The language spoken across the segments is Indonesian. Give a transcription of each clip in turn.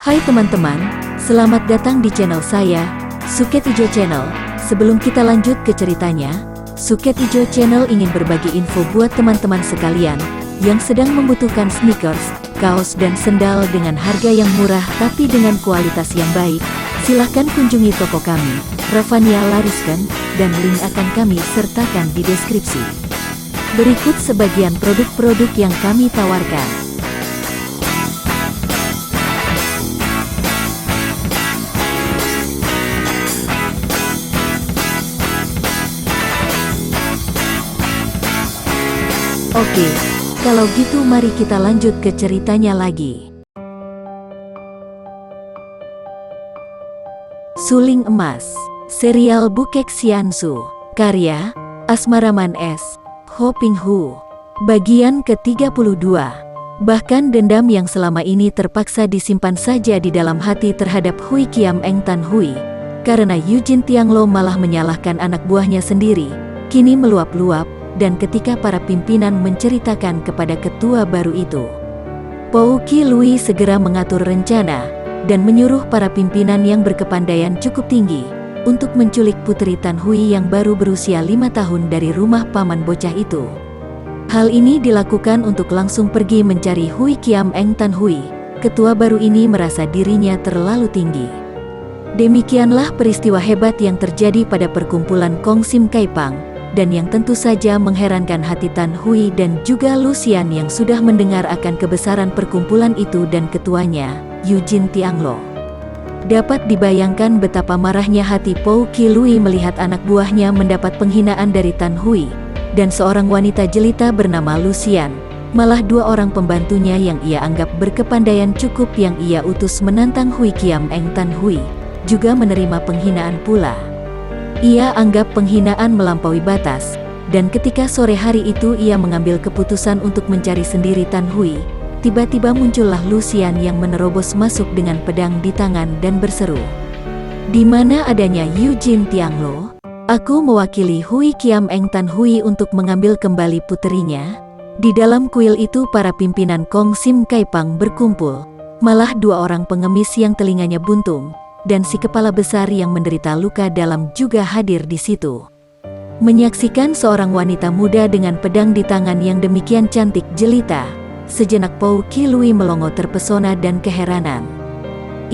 Hai teman-teman, selamat datang di channel saya, Suket Ijo Channel. Sebelum kita lanjut ke ceritanya, Suket Ijo Channel ingin berbagi info buat teman-teman sekalian yang sedang membutuhkan sneakers, kaos dan sendal dengan harga yang murah tapi dengan kualitas yang baik. Silahkan kunjungi toko kami, Ravania Lariskan, dan link akan kami sertakan di deskripsi. Berikut sebagian produk-produk yang kami tawarkan. Oke, kalau gitu mari kita lanjut ke ceritanya lagi. Suling Emas, serial Bukek Xiansu, karya Asmaraman S. Ho Ping Hu, bagian ke-32. Bahkan dendam yang selama ini terpaksa disimpan saja di dalam hati terhadap Hui Kiam Eng Tan Hui, karena Eugene Tianglo malah menyalahkan anak buahnya sendiri, kini meluap-luap. Dan ketika para pimpinan menceritakan kepada ketua baru itu, Pou Qi Lui segera mengatur rencana dan menyuruh para pimpinan yang berkepandaian cukup tinggi untuk menculik Putri Tan Hui yang baru berusia 5 tahun dari rumah paman bocah itu. Hal ini dilakukan untuk langsung pergi mencari Hui Kiam Eng Tan Hui. Ketua baru ini merasa dirinya terlalu tinggi. Demikianlah peristiwa hebat yang terjadi pada perkumpulan Kong Sim Kai Pang, dan yang tentu saja mengherankan hati Tan Hui dan juga Lucian yang sudah mendengar akan kebesaran perkumpulan itu dan ketuanya, Eugene Tianglo. Dapat dibayangkan betapa marahnya hati Pou Qi Lui melihat anak buahnya mendapat penghinaan dari Tan Hui, dan seorang wanita jelita bernama Lucian, malah 2 orang pembantunya yang ia anggap berkepandaian cukup yang ia utus menantang Hui Kiam Eng Tan Hui, juga menerima penghinaan pula. Ia anggap penghinaan melampaui batas, dan ketika sore hari itu ia mengambil keputusan untuk mencari sendiri Tan Hui. Tiba-tiba muncullah Lucian yang menerobos masuk dengan pedang di tangan dan berseru, "Di mana adanya Eugene Tianglo? Aku mewakili Hui Kiam Eng Tan Hui untuk mengambil kembali puterinya." Di dalam kuil itu para pimpinan Kong Sim Kai Pang berkumpul, malah 2 orang pengemis yang telinganya buntung dan si kepala besar yang menderita luka dalam juga hadir di situ. Menyaksikan seorang wanita muda dengan pedang di tangan yang demikian cantik jelita, sejenak Pou Qi Lui melongo terpesona dan keheranan.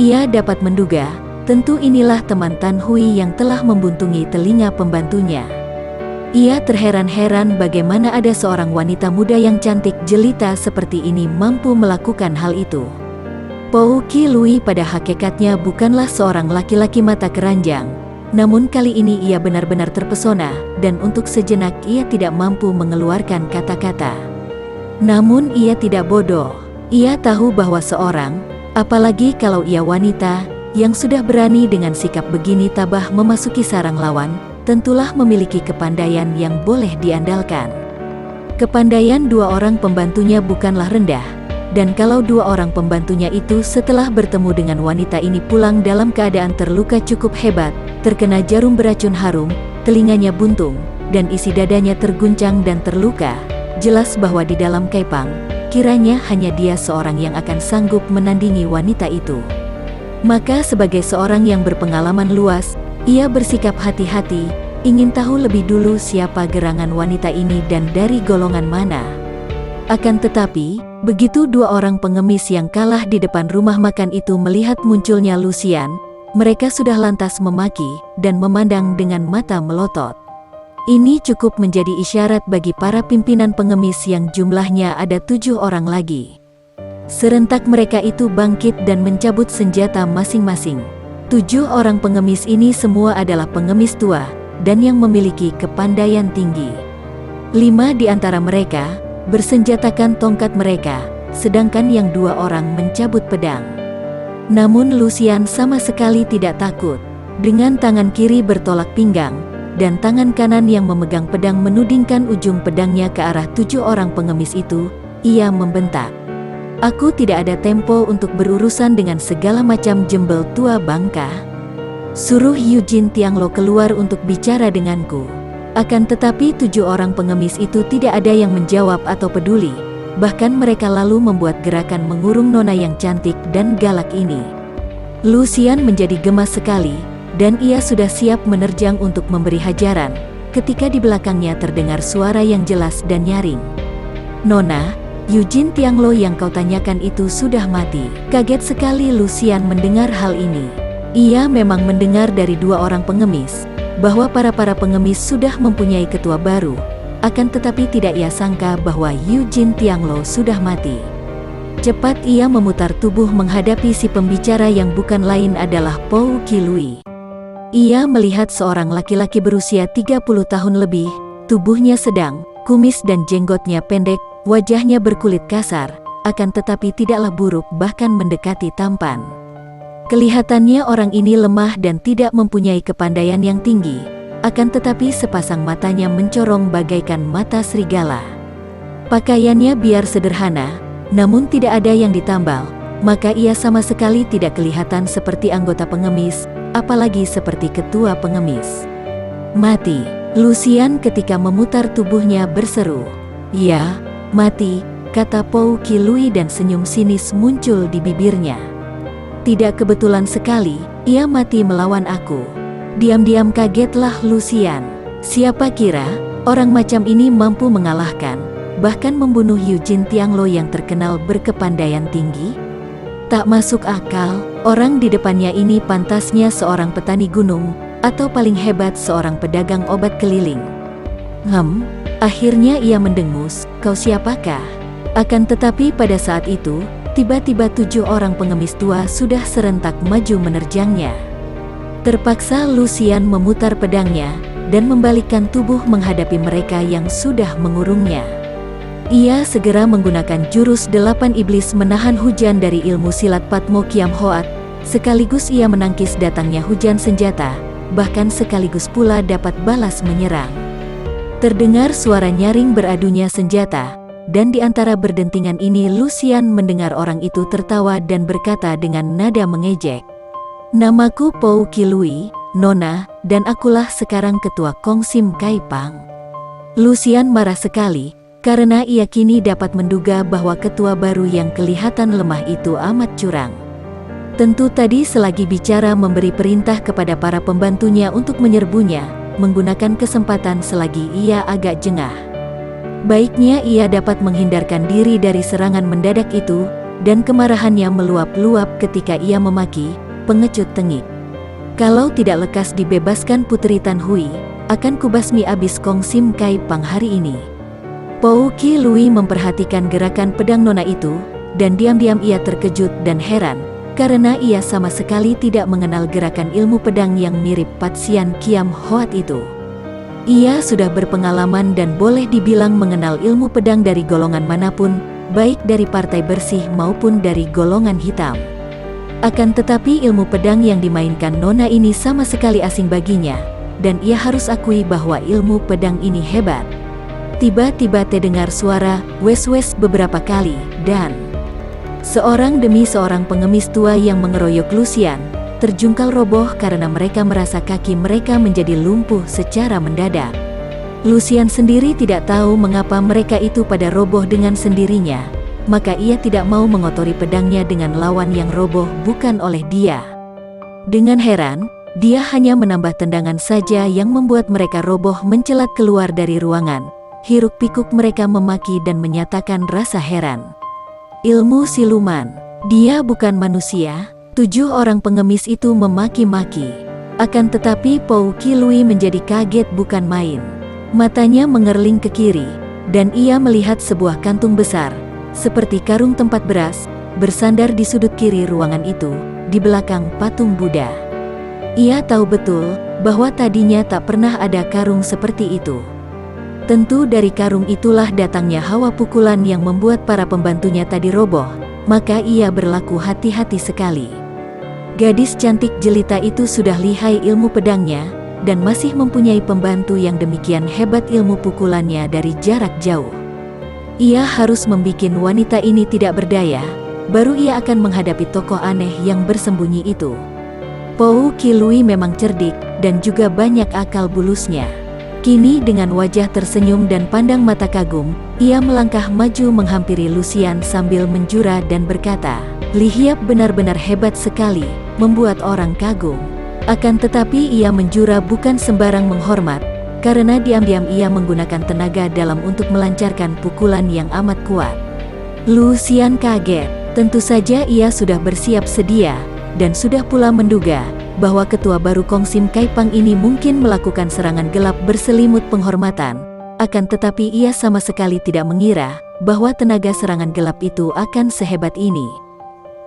Ia dapat menduga, tentu inilah teman Tan Hui yang telah membuntungi telinga pembantunya. Ia terheran-heran bagaimana ada seorang wanita muda yang cantik jelita seperti ini mampu melakukan hal itu. Pou Qi Lui pada hakikatnya bukanlah seorang laki-laki mata keranjang, namun kali ini ia benar-benar terpesona, dan untuk sejenak ia tidak mampu mengeluarkan kata-kata. Namun ia tidak bodoh, ia tahu bahwa seorang, apalagi kalau ia wanita, yang sudah berani dengan sikap begini tabah memasuki sarang lawan, tentulah memiliki kepandaian yang boleh diandalkan. Kepandaian 2 orang pembantunya bukanlah rendah. Dan kalau 2 orang pembantunya itu setelah bertemu dengan wanita ini pulang dalam keadaan terluka cukup hebat, terkena jarum beracun harum, telinganya buntung, dan isi dadanya terguncang dan terluka, jelas bahwa di dalam Kaipang, kiranya hanya dia seorang yang akan sanggup menandingi wanita itu. Maka sebagai seorang yang berpengalaman luas, ia bersikap hati-hati, ingin tahu lebih dulu siapa gerangan wanita ini dan dari golongan mana. Akan tetapi, begitu 2 orang pengemis yang kalah di depan rumah makan itu melihat munculnya Lucian, mereka sudah lantas memaki dan memandang dengan mata melotot. Ini cukup menjadi isyarat bagi para pimpinan pengemis yang jumlahnya ada 7 orang lagi. Serentak mereka itu bangkit dan mencabut senjata masing-masing. 7 orang pengemis ini semua adalah pengemis tua dan yang memiliki kepandaian tinggi. 5 di antara mereka bersenjatakan tongkat mereka, sedangkan yang 2 orang mencabut pedang. Namun Lucian sama sekali tidak takut. Dengan tangan kiri bertolak pinggang, dan tangan kanan yang memegang pedang menudingkan ujung pedangnya ke arah 7 orang pengemis itu, ia membentak, "Aku tidak ada tempo untuk berurusan dengan segala macam jembel tua bangka. Suruh Eugene Tianglo keluar untuk bicara denganku." Akan tetapi 7 orang pengemis itu tidak ada yang menjawab atau peduli. Bahkan mereka lalu membuat gerakan mengurung nona yang cantik dan galak ini. Lucian menjadi gemas sekali, dan ia sudah siap menerjang untuk memberi hajaran, ketika di belakangnya terdengar suara yang jelas dan nyaring. "Nona, Eugene Tianglo yang kau tanyakan itu sudah mati." Kaget sekali Lucian mendengar hal ini. Ia memang mendengar dari dua orang pengemis, bahwa para pengemis sudah mempunyai ketua baru, akan tetapi tidak ia sangka bahwa Eugene Tianglo sudah mati. Cepat ia memutar tubuh menghadapi si pembicara yang bukan lain adalah Pou Qilui. Ia melihat seorang laki-laki berusia 30 tahun lebih, tubuhnya sedang, kumis dan jenggotnya pendek, wajahnya berkulit kasar, akan tetapi tidaklah buruk bahkan mendekati tampan. Kelihatannya orang ini lemah dan tidak mempunyai kepandaian yang tinggi, akan tetapi sepasang matanya mencorong bagaikan mata serigala. Pakaiannya biar sederhana, namun tidak ada yang ditambal, maka ia sama sekali tidak kelihatan seperti anggota pengemis, apalagi seperti ketua pengemis. "Mati!" Lucian ketika memutar tubuhnya berseru. "Ya, mati," kata Pou Qilui dan senyum sinis muncul di bibirnya. "Tidak kebetulan sekali, ia mati melawan aku." Diam-diam kagetlah Lucian. Siapa kira, orang macam ini mampu mengalahkan, bahkan membunuh Eugene Tianglo yang terkenal berkepandaian tinggi? Tak masuk akal, orang di depannya ini pantasnya seorang petani gunung, atau paling hebat seorang pedagang obat keliling. Akhirnya ia mendengus, "Kau siapakah?" Akan tetapi pada saat itu, tiba-tiba 7 orang pengemis tua sudah serentak maju menerjangnya. Terpaksa Lucian memutar pedangnya, dan membalikkan tubuh menghadapi mereka yang sudah mengurungnya. Ia segera menggunakan jurus 8 iblis menahan hujan dari ilmu silat Patmo Kiam Hoat, sekaligus ia menangkis datangnya hujan senjata, bahkan sekaligus pula dapat balas menyerang. Terdengar suara nyaring beradunya senjata, dan di antara berdentingan ini Lucian mendengar orang itu tertawa dan berkata dengan nada mengejek, "Namaku Pou Qilui, Nona, dan akulah sekarang ketua Kong Sim Kai Pang." Lucian marah sekali, karena ia kini dapat menduga bahwa ketua baru yang kelihatan lemah itu amat curang. Tentu tadi selagi bicara memberi perintah kepada para pembantunya untuk menyerbunya, menggunakan kesempatan selagi ia agak jengah. Baiknya ia dapat menghindarkan diri dari serangan mendadak itu, dan kemarahannya meluap-luap ketika ia memaki, "Pengecut tengik. Kalau tidak lekas dibebaskan Putri Tan Hui, akan kubasmi abis Kong Sim Kai Pang hari ini." Pou Qilui memperhatikan gerakan pedang nona itu, dan diam-diam ia terkejut dan heran, karena ia sama sekali tidak mengenal gerakan ilmu pedang yang mirip Pat Sian Kiam Hoat itu. Ia sudah berpengalaman dan boleh dibilang mengenal ilmu pedang dari golongan manapun, baik dari partai bersih maupun dari golongan hitam. Akan tetapi ilmu pedang yang dimainkan nona ini sama sekali asing baginya, dan ia harus akui bahwa ilmu pedang ini hebat. Tiba-tiba terdengar suara wes-wes beberapa kali, dan seorang demi seorang pengemis tua yang mengeroyok Lucian terjungkal roboh karena mereka merasa kaki mereka menjadi lumpuh secara mendadak. Lucian sendiri tidak tahu mengapa mereka itu pada roboh dengan sendirinya, maka ia tidak mau mengotori pedangnya dengan lawan yang roboh bukan oleh dia. Dengan heran, dia hanya menambah tendangan saja yang membuat mereka roboh mencelat keluar dari ruangan. Hiruk-pikuk mereka memaki dan menyatakan rasa heran. "Ilmu siluman, dia bukan manusia." 7 orang pengemis itu memaki-maki. Akan tetapi Pou Qilui menjadi kaget bukan main. Matanya mengerling ke kiri, dan ia melihat sebuah kantung besar, seperti karung tempat beras, bersandar di sudut kiri ruangan itu, di belakang patung Buddha. Ia tahu betul bahwa tadinya tak pernah ada karung seperti itu. Tentu dari karung itulah datangnya hawa pukulan yang membuat para pembantunya tadi roboh, maka ia berlaku hati-hati sekali. Gadis cantik jelita itu sudah lihai ilmu pedangnya, dan masih mempunyai pembantu yang demikian hebat ilmu pukulannya dari jarak jauh. Ia harus membuat wanita ini tidak berdaya, baru ia akan menghadapi tokoh aneh yang bersembunyi itu. Pou Qilui memang cerdik, dan juga banyak akal bulusnya. Kini dengan wajah tersenyum dan pandang mata kagum, ia melangkah maju menghampiri Lucian sambil menjura dan berkata, Li Hiap benar-benar hebat sekali, membuat orang kagum. Akan tetapi ia menjura bukan sembarang menghormat, karena diam-diam ia menggunakan tenaga dalam untuk melancarkan pukulan yang amat kuat. Lucian kaget, tentu saja ia sudah bersiap sedia, dan sudah pula menduga bahwa ketua baru Kongsim Kaipang ini mungkin melakukan serangan gelap berselimut penghormatan. Akan tetapi ia sama sekali tidak mengira bahwa tenaga serangan gelap itu akan sehebat ini.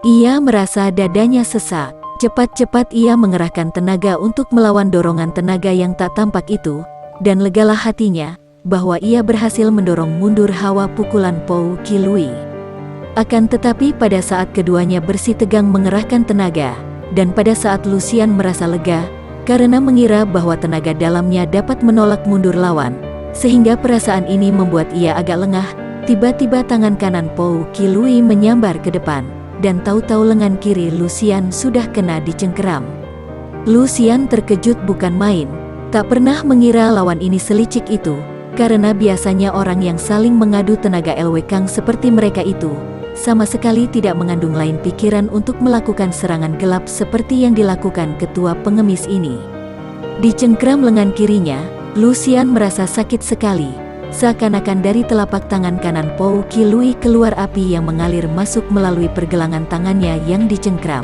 Ia merasa dadanya sesak. Cepat-cepat ia mengerahkan tenaga untuk melawan dorongan tenaga yang tak tampak itu, dan legalah hatinya bahwa ia berhasil mendorong mundur hawa pukulan Pou Qilui. Akan tetapi pada saat keduanya bersitegang mengerahkan tenaga, dan pada saat Lucian merasa lega, karena mengira bahwa tenaga dalamnya dapat menolak mundur lawan, sehingga perasaan ini membuat ia agak lengah, tiba-tiba tangan kanan Pou Qilui menyambar ke depan, dan tahu-tahu lengan kiri Lucian sudah kena dicengkeram. Lucian terkejut bukan main, tak pernah mengira lawan ini selicik itu, karena biasanya orang yang saling mengadu tenaga Lwe Kang seperti mereka itu, sama sekali tidak mengandung lain pikiran untuk melakukan serangan gelap seperti yang dilakukan ketua pengemis ini. Dicengkeram lengan kirinya, Lucian merasa sakit sekali. Seakan-akan dari telapak tangan kanan Pou Qilui keluar api yang mengalir masuk melalui pergelangan tangannya yang dicengkram.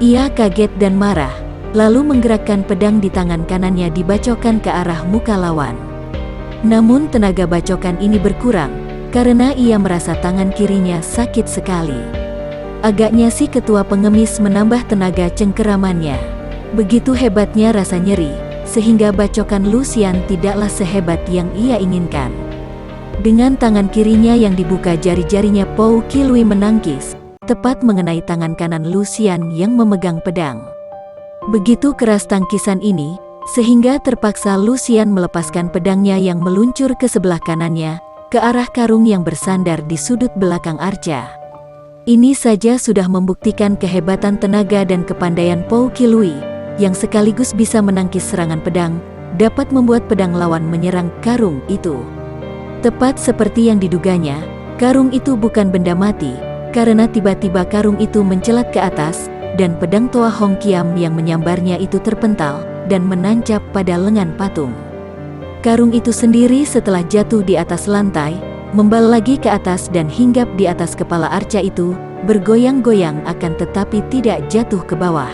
Ia kaget dan marah, lalu menggerakkan pedang di tangan kanannya dibacokkan ke arah muka lawan. Namun tenaga bacokan ini berkurang, karena ia merasa tangan kirinya sakit sekali. Agaknya si ketua pengemis menambah tenaga cengkeramannya. Begitu hebatnya rasa nyeri, sehingga bacokan Lucian tidaklah sehebat yang ia inginkan. Dengan tangan kirinya yang dibuka jari-jarinya Pou Qilui menangkis, tepat mengenai tangan kanan Lucian yang memegang pedang. Begitu keras tangkisan ini, sehingga terpaksa Lucian melepaskan pedangnya yang meluncur ke sebelah kanannya, ke arah karung yang bersandar di sudut belakang arca. Ini saja sudah membuktikan kehebatan tenaga dan kepandaian Pou Qilui, yang sekaligus bisa menangkis serangan pedang, dapat membuat pedang lawan menyerang karung itu. Tepat seperti yang diduganya, karung itu bukan benda mati, karena tiba-tiba karung itu mencelat ke atas, dan pedang Toa Hong Kiam yang menyambarnya itu terpental, dan menancap pada lengan patung. Karung itu sendiri setelah jatuh di atas lantai, membal lagi ke atas dan hinggap di atas kepala arca itu, bergoyang-goyang akan tetapi tidak jatuh ke bawah.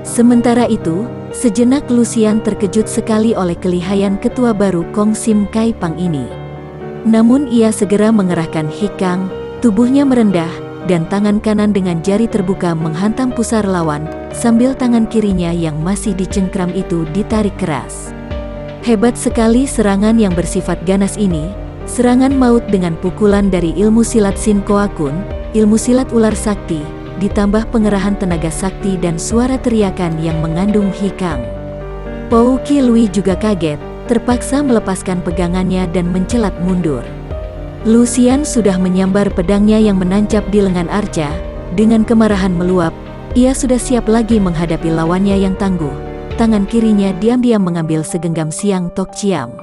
Sementara itu, sejenak Lucian terkejut sekali oleh kelihayan ketua baru Kongsim Kaipang ini. Namun ia segera mengerahkan hikang, tubuhnya merendah, dan tangan kanan dengan jari terbuka menghantam pusar lawan, sambil tangan kirinya yang masih dicengkram itu ditarik keras. Hebat sekali serangan yang bersifat ganas ini, serangan maut dengan pukulan dari ilmu silat Sin Koa Kun, ilmu silat ular sakti, ditambah pengerahan tenaga sakti dan suara teriakan yang mengandung hikang. Pou Qilui juga kaget, terpaksa melepaskan pegangannya dan mencelat mundur. Lucian sudah menyambar pedangnya yang menancap di lengan arca, dengan kemarahan meluap, ia sudah siap lagi menghadapi lawannya yang tangguh. Tangan kirinya diam-diam mengambil segenggam siang Tok Ciam.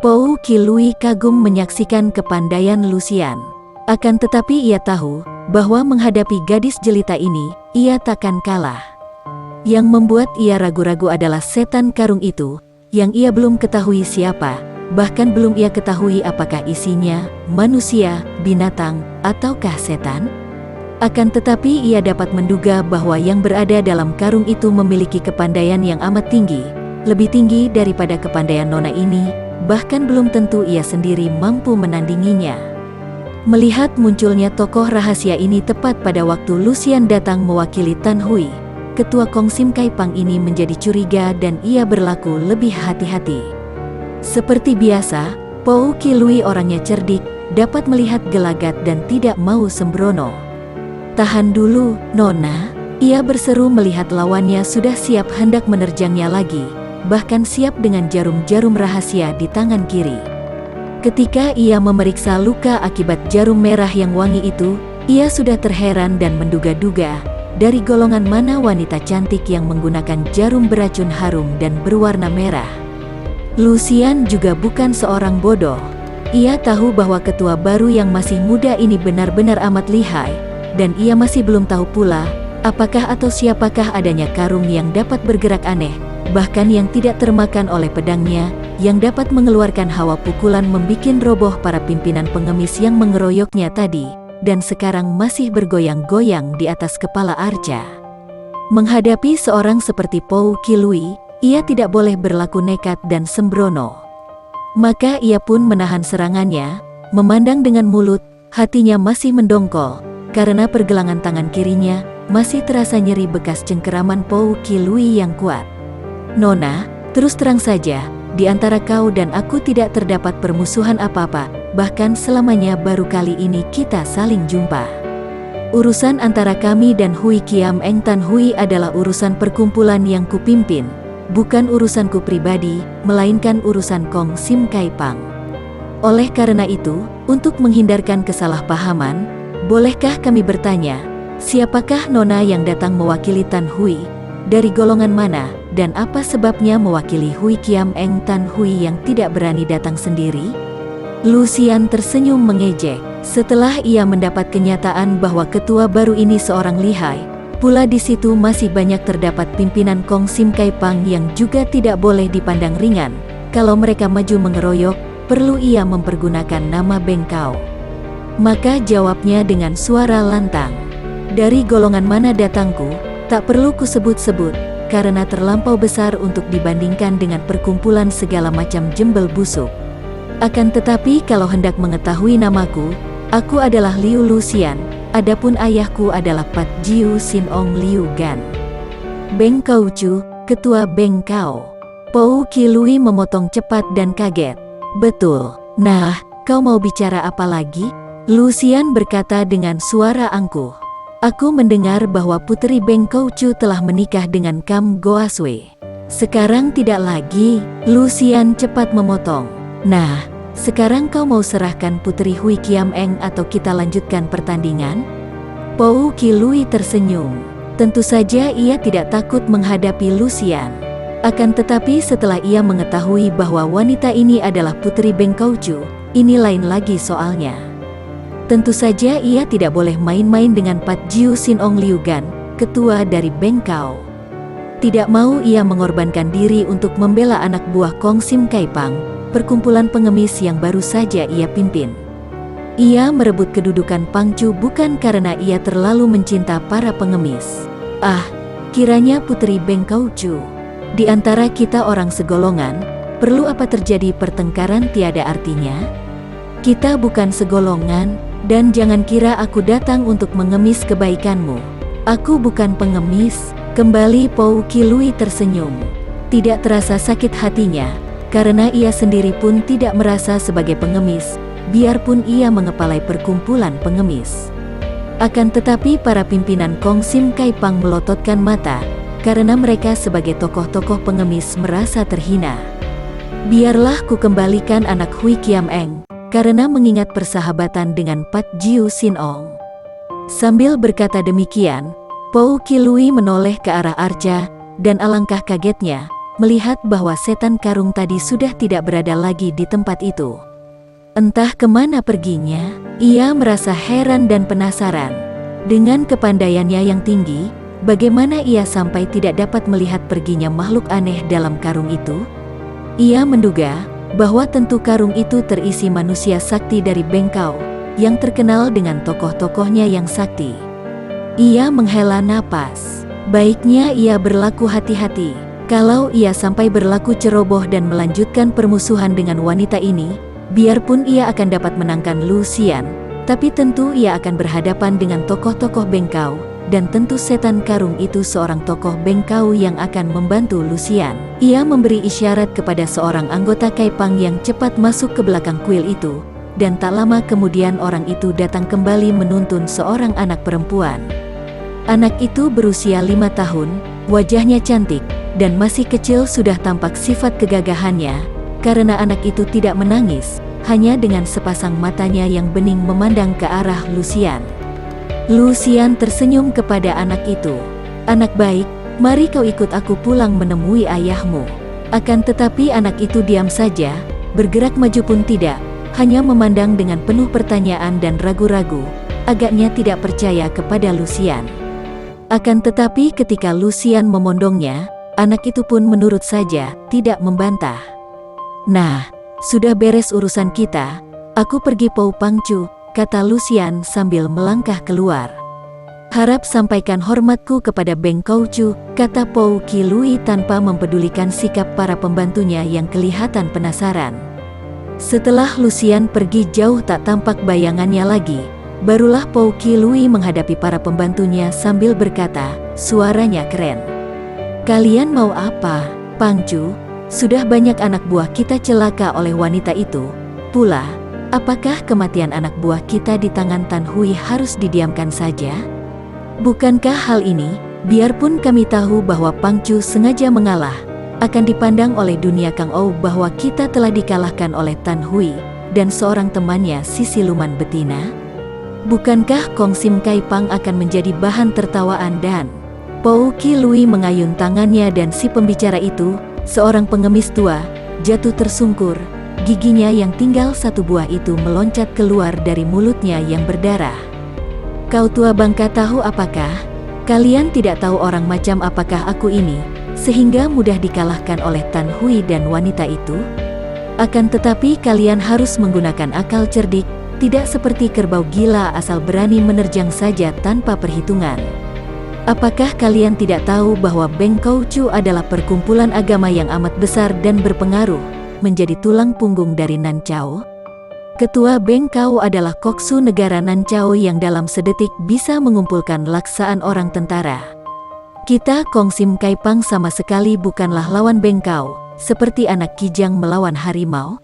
Pou Qilui kagum menyaksikan kepandaian Lucian. Akan tetapi ia tahu bahwa menghadapi gadis jelita ini, ia takkan kalah. Yang membuat ia ragu-ragu adalah setan karung itu, yang ia belum ketahui siapa, bahkan belum ia ketahui apakah isinya manusia, binatang, ataukah setan. Akan tetapi ia dapat menduga bahwa yang berada dalam karung itu memiliki kepandaian yang amat tinggi, lebih tinggi daripada kepandaian nona ini, bahkan belum tentu ia sendiri mampu menandinginya. Melihat munculnya tokoh rahasia ini tepat pada waktu Lucian datang mewakili Tan Hui, ketua Kongsim Kaipang ini menjadi curiga dan ia berlaku lebih hati-hati. Seperti biasa, Pou Qilui orangnya cerdik, dapat melihat gelagat dan tidak mau sembrono. "Tahan dulu, Nona," ia berseru melihat lawannya sudah siap hendak menerjangnya lagi, bahkan siap dengan jarum-jarum rahasia di tangan kiri. Ketika ia memeriksa luka akibat jarum merah yang wangi itu, ia sudah terheran dan menduga-duga, dari golongan mana wanita cantik yang menggunakan jarum beracun harum dan berwarna merah. Lucian juga bukan seorang bodoh. Ia tahu bahwa ketua baru yang masih muda ini benar-benar amat lihai, dan ia masih belum tahu pula, apakah atau siapakah adanya karung yang dapat bergerak aneh, bahkan yang tidak termakan oleh pedangnya, yang dapat mengeluarkan hawa pukulan membikin roboh para pimpinan pengemis yang mengeroyoknya tadi, dan sekarang masih bergoyang-goyang di atas kepala Arca. Menghadapi seorang seperti Pou Qilui, ia tidak boleh berlaku nekat dan sembrono. Maka ia pun menahan serangannya, memandang dengan mulut, hatinya masih mendongkol, karena pergelangan tangan kirinya masih terasa nyeri bekas cengkeraman Pou Qilui yang kuat. Nona, terus terang saja, di antara kau dan aku tidak terdapat permusuhan apa-apa, bahkan selamanya baru kali ini kita saling jumpa. Urusan antara kami dan Hui Kiam Eng Tan Hui adalah urusan perkumpulan yang kupimpin, bukan urusanku pribadi, melainkan urusan Kong Sim Kai Pang. Oleh karena itu, untuk menghindarkan kesalahpahaman, bolehkah kami bertanya, siapakah Nona yang datang mewakili Tan Hui, dari golongan mana, dan apa sebabnya mewakili Hui Kiam Eng Tan Hui yang tidak berani datang sendiri? Lucian tersenyum mengejek, setelah ia mendapat kenyataan bahwa ketua baru ini seorang lihai. Pula di situ masih banyak terdapat pimpinan Kong Sim Kai Pang yang juga tidak boleh dipandang ringan. Kalau mereka maju mengeroyok, perlu ia mempergunakan nama Bengkau. Maka jawabnya dengan suara lantang. Dari golongan mana datangku, tak perlu kusebut-sebut, karena terlampau besar untuk dibandingkan dengan perkumpulan segala macam jembel busuk. Akan tetapi kalau hendak mengetahui namaku, aku adalah Liu Lucian. Adapun ayahku adalah Pat Jiu Sin Ong Liu Gan. Bengkau Chu, ketua Bengkau. Pou Qilui memotong cepat dan kaget. Betul. Nah, kau mau bicara apa lagi? Lucian berkata dengan suara angkuh. Aku mendengar bahwa putri Bengkau Chu telah menikah dengan Kam Goaswe. Sekarang tidak lagi. Lucian cepat memotong. Nah, sekarang kau mau serahkan putri Hui Kiam Eng atau kita lanjutkan pertandingan? Pou Qilui tersenyum. Tentu saja ia tidak takut menghadapi Lucian. Akan tetapi setelah ia mengetahui bahwa wanita ini adalah putri Bengkau Chu, ini lain lagi soalnya. Tentu saja ia tidak boleh main-main dengan Pat Jiu Sin Ong Liu Gan, ketua dari Bengkau. Tidak mau ia mengorbankan diri untuk membela anak buah Kong Sim Kai Pang, perkumpulan pengemis yang baru saja ia pimpin. Ia merebut kedudukan Pangcu bukan karena ia terlalu mencinta para pengemis. Ah, kiranya putri Bengkau Chu. Di antara kita orang segolongan, perlu apa terjadi pertengkaran tiada artinya? Kita bukan segolongan, dan jangan kira aku datang untuk mengemis kebaikanmu. Aku bukan pengemis, kembali Pou Qilui tersenyum. Tidak terasa sakit hatinya, karena ia sendiri pun tidak merasa sebagai pengemis, biarpun ia mengepalai perkumpulan pengemis. Akan tetapi para pimpinan Kong Sim Kai Pang melototkan mata, karena mereka sebagai tokoh-tokoh pengemis merasa terhina. Biarlah ku kembalikan anak Hui Kiam Eng, karena mengingat persahabatan dengan Pat Jiu Sin Ong. Sambil berkata demikian, Pou Qilui menoleh ke arah Arca, dan alangkah kagetnya, melihat bahwa setan karung tadi sudah tidak berada lagi di tempat itu. Entah kemana perginya, ia merasa heran dan penasaran. Dengan kepandaiannya yang tinggi, bagaimana ia sampai tidak dapat melihat perginya makhluk aneh dalam karung itu? Ia menduga bahwa tentu karung itu terisi manusia sakti dari Bengkau, yang terkenal dengan tokoh-tokohnya yang sakti. Ia menghela napas. Baiknya ia berlaku hati-hati. Kalau ia sampai berlaku ceroboh dan melanjutkan permusuhan dengan wanita ini, biarpun ia akan dapat menangkan Lucian, tapi tentu ia akan berhadapan dengan tokoh-tokoh Bengkau, dan tentu setan karung itu seorang tokoh Bengkau yang akan membantu Lucian. Ia memberi isyarat kepada seorang anggota Kai Pang yang cepat masuk ke belakang kuil itu, dan tak lama kemudian orang itu datang kembali menuntun seorang anak perempuan. Anak itu berusia 5 tahun, wajahnya cantik, dan masih kecil sudah tampak sifat kegagahannya, karena anak itu tidak menangis, hanya dengan sepasang matanya yang bening memandang ke arah Lucian. Lucian tersenyum kepada anak itu. Anak baik, mari kau ikut aku pulang menemui ayahmu. Akan tetapi anak itu diam saja, bergerak maju pun tidak, hanya memandang dengan penuh pertanyaan dan ragu-ragu. agaknya tidak percaya kepada Lucian. Akan tetapi ketika Lucian memondongnya, anak itu pun menurut saja, tidak membantah. "Nah, sudah beres urusan kita, aku pergi Pou Pangcu," kata Lucian sambil melangkah keluar. "Harap sampaikan hormatku kepada Beng Koucu," kata Pou Qilui tanpa mempedulikan sikap para pembantunya yang kelihatan penasaran. Setelah Lucian pergi jauh tak tampak bayangannya lagi, barulah Pou Qilui menghadapi para pembantunya sambil berkata, suaranya keren. "Kalian mau apa, Pangcu? Sudah banyak anak buah kita celaka oleh wanita itu. Pula, apakah kematian anak buah kita di tangan Tan Hui harus didiamkan saja? Bukankah hal ini, biarpun kami tahu bahwa Pangcu sengaja mengalah, akan dipandang oleh dunia Kang Ou bahwa kita telah dikalahkan oleh Tan Hui dan seorang temannya si siluman betina? Bukankah Kong Sim Kai Pang akan menjadi bahan tertawaan?" Dan Pou Qilui mengayun tangannya dan si pembicara itu, seorang pengemis tua, jatuh tersungkur. Giginya yang tinggal satu buah itu meloncat keluar dari mulutnya yang berdarah. "Kau tua bangka tahu apakah? Kalian tidak tahu orang macam apakah aku ini, sehingga mudah dikalahkan oleh Tan Hui dan wanita itu? Akan tetapi kalian harus menggunakan akal cerdik, tidak seperti kerbau gila asal berani menerjang saja tanpa perhitungan. Apakah kalian tidak tahu bahwa Beng Koucu adalah perkumpulan agama yang amat besar dan berpengaruh, menjadi tulang punggung dari Nancao? Ketua Beng Kau adalah koksu negara Nancao yang dalam sedetik bisa mengumpulkan laksaan orang tentara. Kita Kong Sim Kai Pang sama sekali bukanlah lawan Beng Kau, seperti anak kijang melawan harimau.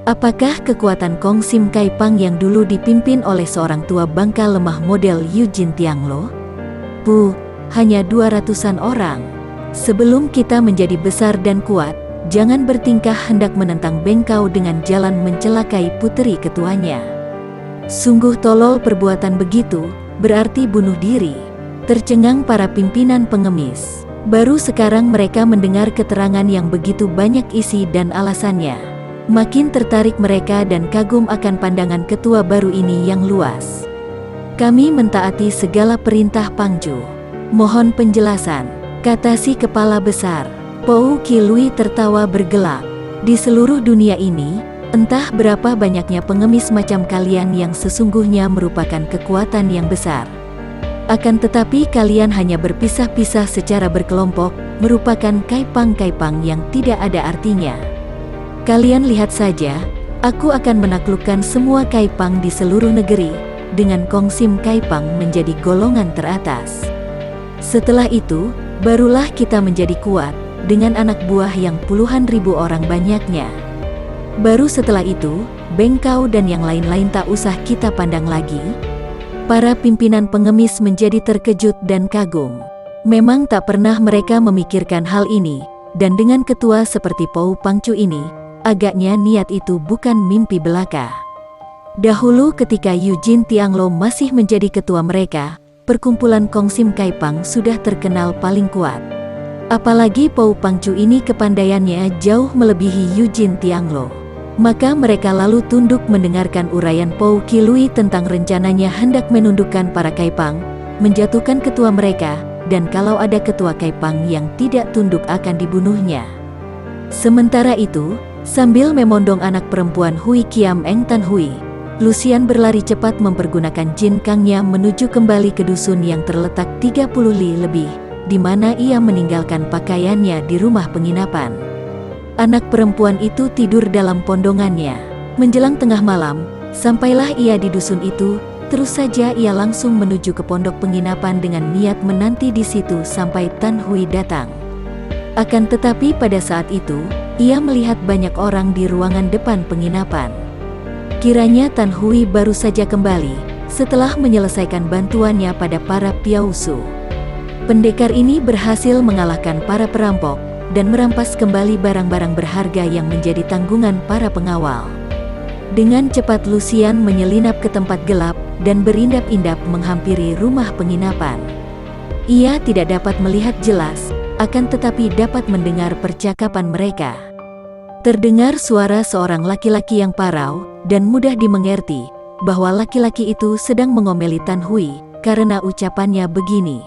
Apakah kekuatan Kong Sim Kai Pang yang dulu dipimpin oleh seorang tua bangka lemah model Eugene Tianglo? Hanya 200-an orang. Sebelum kita menjadi besar dan kuat, jangan bertingkah hendak menentang Beng Kau dengan jalan mencelakai puteri ketuanya. Sungguh tolol perbuatan begitu, berarti bunuh diri. Tercengang para pimpinan pengemis. Baru sekarang mereka mendengar keterangan yang begitu banyak isi dan alasannya. Makin tertarik mereka dan kagum akan pandangan ketua baru ini yang luas. "Kami mentaati segala perintah Pangcu. Mohon penjelasan," kata si kepala besar. Pou Qilui tertawa bergelak. "Di seluruh dunia ini, entah berapa banyaknya pengemis macam kalian yang sesungguhnya merupakan kekuatan yang besar. Akan tetapi kalian hanya berpisah-pisah secara berkelompok, merupakan kaipang-kaipang yang tidak ada artinya. Kalian lihat saja, aku akan menaklukkan semua kaipang di seluruh negeri, dengan Kong Sim Kai Pang menjadi golongan teratas. Setelah itu, barulah kita menjadi kuat, dengan anak buah yang puluhan ribu orang banyaknya. Baru setelah itu, Beng Kau dan yang lain-lain tak usah kita pandang lagi." Para pimpinan pengemis menjadi terkejut dan kagum. Memang tak pernah mereka memikirkan hal ini, dan dengan ketua seperti Pou Pangcu ini, agaknya niat itu bukan mimpi belaka. Dahulu ketika Eugene Tianglo masih menjadi ketua mereka, perkumpulan Kong Sim Kai Pang sudah terkenal paling kuat. Apalagi Pou Pangcu ini kepandaiannya jauh melebihi Eugene Tianglo. Maka mereka lalu tunduk mendengarkan uraian Pou Qilui tentang rencananya hendak menundukkan para Kaipang, menjatuhkan ketua mereka, dan kalau ada ketua Kaipang yang tidak tunduk akan dibunuhnya. Sementara itu, sambil memondong anak perempuan Hui Kiam Eng Tan Hui, Lucian berlari cepat mempergunakan Jin Kangnya menuju kembali ke dusun yang terletak 30 li lebih, di mana ia meninggalkan pakaiannya di rumah penginapan. Anak perempuan itu tidur dalam pondongannya. Menjelang tengah malam, sampailah ia di dusun itu, terus saja ia langsung menuju ke pondok penginapan dengan niat menanti di situ sampai Tan Hui datang. Akan tetapi pada saat itu, ia melihat banyak orang di ruangan depan penginapan. Kiranya Tan Hui baru saja kembali, setelah menyelesaikan bantuannya pada para Piausu. Pendekar ini berhasil mengalahkan para perampok, dan merampas kembali barang-barang berharga yang menjadi tanggungan para pengawal. Dengan cepat Lucian menyelinap ke tempat gelap, dan berindap-indap menghampiri rumah penginapan. Ia tidak dapat melihat jelas, akan tetapi dapat mendengar percakapan mereka. Terdengar suara seorang laki-laki yang parau dan mudah dimengerti, bahwa laki-laki itu sedang mengomeli Tan Hui karena ucapannya begini.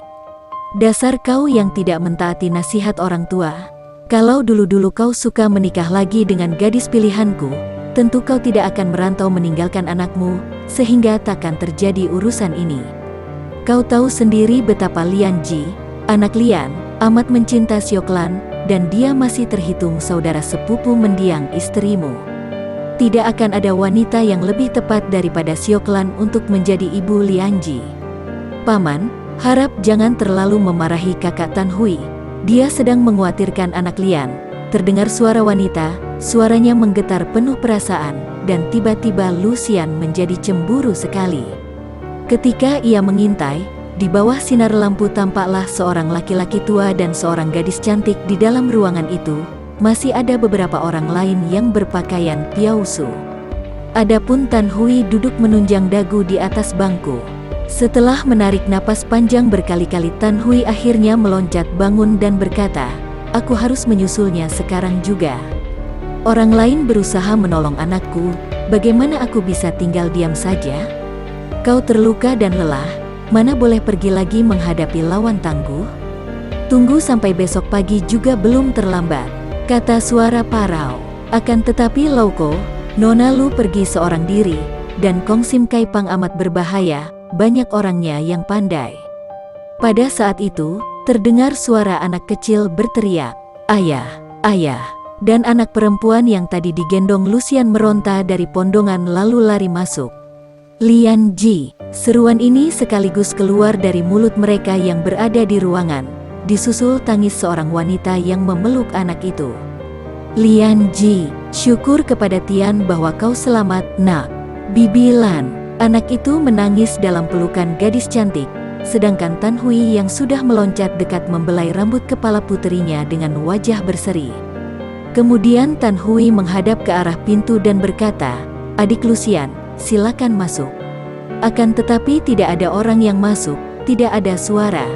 Dasar kau yang tidak mentaati nasihat orang tua. Kalau dulu-dulu kau suka menikah lagi dengan gadis pilihanku, tentu kau tidak akan merantau meninggalkan anakmu, sehingga takkan terjadi urusan ini. Kau tahu sendiri betapa Lian Ji, anak Lian, amat mencinta Sioklan, dan dia masih terhitung saudara sepupu mendiang istrimu. Tidak akan ada wanita yang lebih tepat daripada Sioklan untuk menjadi ibu Lian Ji. Paman, harap jangan terlalu memarahi kakak Tan Hui. Dia sedang mengkhawatirkan anak Lian. Terdengar suara wanita, suaranya menggetar penuh perasaan, dan tiba-tiba Lucian menjadi cemburu sekali. Ketika ia mengintai, di bawah sinar lampu tampaklah seorang laki-laki tua dan seorang gadis cantik di dalam ruangan itu. Masih ada beberapa orang lain yang berpakaian piausu. Adapun Tan Hui duduk menunjang dagu di atas bangku. Setelah menarik napas panjang berkali-kali, Tan Hui akhirnya meloncat bangun dan berkata, "Aku harus menyusulnya sekarang juga. Orang lain berusaha menolong anakku, bagaimana aku bisa tinggal diam saja? Kau terluka dan lelah, mana boleh pergi lagi menghadapi lawan tangguh? Tunggu sampai besok pagi juga belum terlambat," kata suara parau. Akan tetapi Lauko, Nona Lu pergi seorang diri, dan Kong Sim Kai Pang amat berbahaya, banyak orangnya yang pandai. Pada saat itu, terdengar suara anak kecil berteriak, "Ayah, ayah!" Dan anak perempuan yang tadi digendong Lucian meronta dari pondongan lalu lari masuk. "Lian Ji!" Seruan ini sekaligus keluar dari mulut mereka yang berada di ruangan, disusul tangis seorang wanita yang memeluk anak itu. "Lian Ji, syukur kepada Tian bahwa kau selamat, nak." "Bibi Lan." Anak itu menangis dalam pelukan gadis cantik, sedangkan Tan Hui yang sudah meloncat dekat membelai rambut kepala puterinya dengan wajah berseri. Kemudian Tan Hui menghadap ke arah pintu dan berkata, "Adik Lucian, silakan masuk." Akan tetapi tidak ada orang yang masuk, tidak ada suara.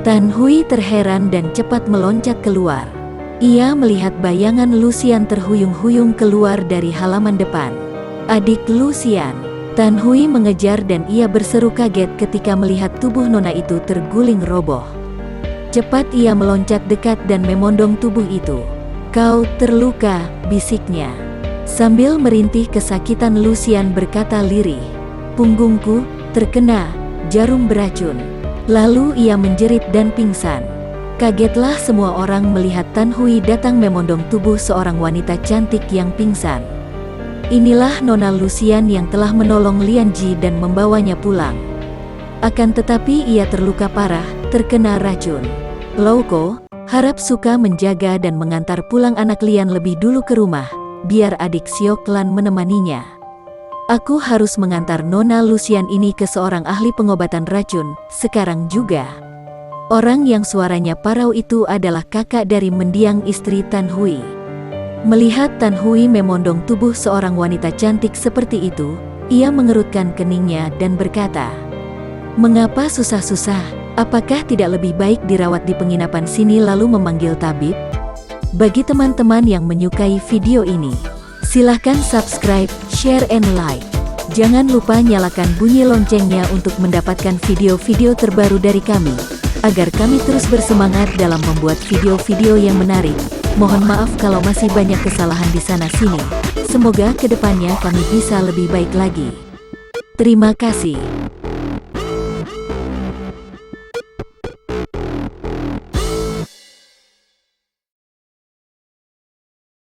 Tan Hui terheran dan cepat meloncat keluar. Ia melihat bayangan Lucian terhuyung-huyung keluar dari halaman depan. "Adik Lucian!" Tan Hui mengejar dan ia berseru kaget ketika melihat tubuh nona itu terguling roboh. Cepat ia meloncat dekat dan memondong tubuh itu. "Kau terluka," bisiknya. Sambil merintih kesakitan, Lucian berkata lirih, "Punggungku terkena jarum beracun." Lalu ia menjerit dan pingsan. Kagetlah semua orang melihat Tan Hui datang memondong tubuh seorang wanita cantik yang pingsan. Inilah Nona Lucian yang telah menolong Lian Ji dan membawanya pulang. Akan tetapi ia terluka parah, terkena racun. Lauko, harap suka menjaga dan mengantar pulang anak Lian lebih dulu ke rumah, biar adik Sioklan menemaninya. Aku harus mengantar Nona Lucian ini ke seorang ahli pengobatan racun, sekarang juga. Orang yang suaranya parau itu adalah kakak dari mendiang istri Tan Hui. Melihat Tan Hui memondong tubuh seorang wanita cantik seperti itu, ia mengerutkan keningnya dan berkata, "Mengapa susah-susah? Apakah tidak lebih baik dirawat di penginapan sini lalu memanggil tabib?" Bagi teman-teman yang menyukai video ini, silahkan subscribe, share, and like. Jangan lupa nyalakan bunyi loncengnya untuk mendapatkan video-video terbaru dari kami, agar kami terus bersemangat dalam membuat video-video yang menarik. Mohon maaf kalau masih banyak kesalahan di sana-sini. Semoga kedepannya kami bisa lebih baik lagi. Terima kasih.